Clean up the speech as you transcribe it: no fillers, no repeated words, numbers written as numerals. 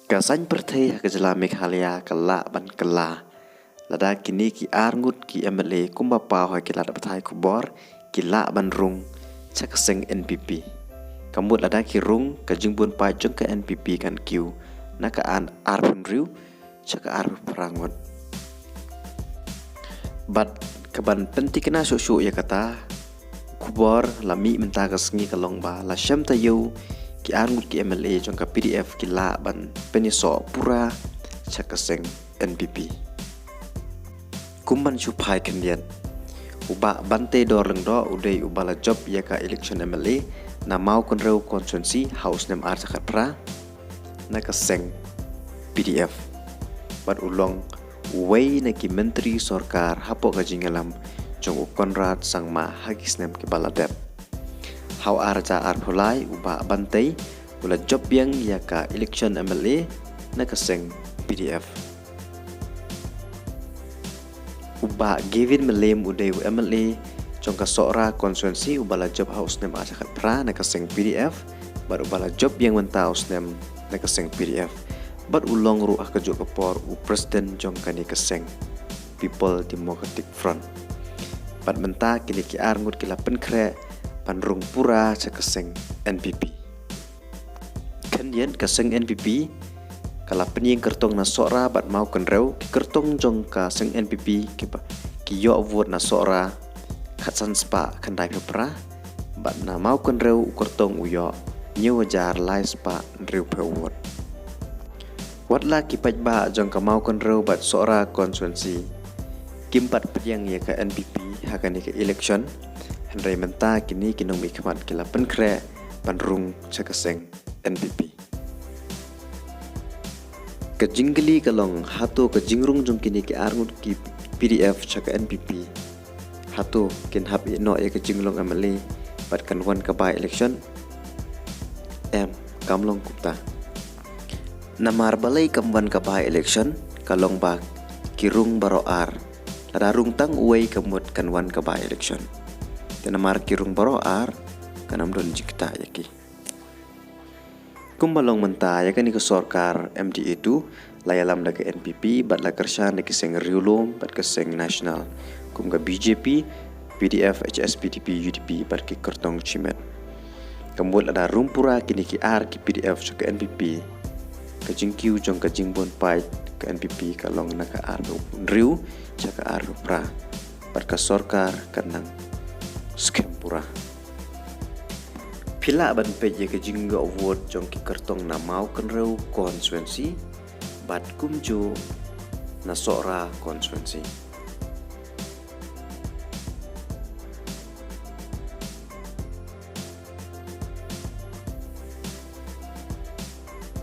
Kasan perthai hakajala Meghalaya kala ban kala. Lada kini ki arngut ki MLA kumbapa hoi ki lada batai kubor ki la ban rung cakaseng NPP. Kambut lada ki rung ka jingbun pai jong ke NPP kan kiu naka an arpun riu caka arpun perangut. Bat kaban pentikna susu ya kata kubor lami menta kasengi kalong ba la syam tayu ki arngut ki MLA jong ka PDF ki la ban peniso pura cakaseng NPP. Kumban supai kendian uba bante dor leng do udai ubala job ya ka election MLA na mau konreu konstituensi house nem ar cakat pra na kaseng PDF bat ulong wei na ki menteri sorkar hapo ka jingalam jong Konrad sangma hagis nem ki baladep hau arja arpulai uba bante ula job yang ya ka election MLA na kaseng PDF. Uba Gavin melem udai MLA jong ka sora konstituensi ubala job house nem ajakat pra na kaseng PDF bat ubala job yang menta house nem na kaseng PDF bat ulong ruah kejo kepor u presiden jong kani kaseng People Democratic Front bat menta kini ki arngut kila penkre panrung pura cakaseng NPP. Kendian kaseng NPP kala penying kertong na sora bat mau kenreu ki kertong jong ka seng NPP ki yo vote na sora khatsan spa kandai pepra bat na mau kenreu kertong uyo nyu jar lai spa reu pe vote watla ki pajba jong ka mau kenreu bat sora konstituensi kimpat penyang ya ka NPP hakani ke election hendrai menta kini kinong mikmat kila penkre panrung cakaseng NPP. Kejinggeli kalong hatu kejingrung jong kini ki arngut ki PDF caka NPP hatu kin hap ino ya kejinglong MLA bat kan wan ka bai election kamlong kupta namar balai kamwan ka bai election kalong ba kirung baro ar lada rung tang uwei kamut kan wan ka bai election tenamar kirung baro ar kanam don jikta yaki kumbalong menta ya kan ke sorkar MDA tu layalam daga NPP bat la kershan ke seng riulum bat ke seng nasional kum ga BJP PDF HSPDP UDP bat ke kertong cimet kambut ada rumpura kini ki ar ki PDF ke NPP ke jingkiu jong ke jingbon pai ke NPP kalong naka ar riu caka ar pra bat ke sorkar kanang skem pura pila ban peje ke jingga award jong ki kertong na mau kenreu konstituensi bat kumju na sora konstituensi.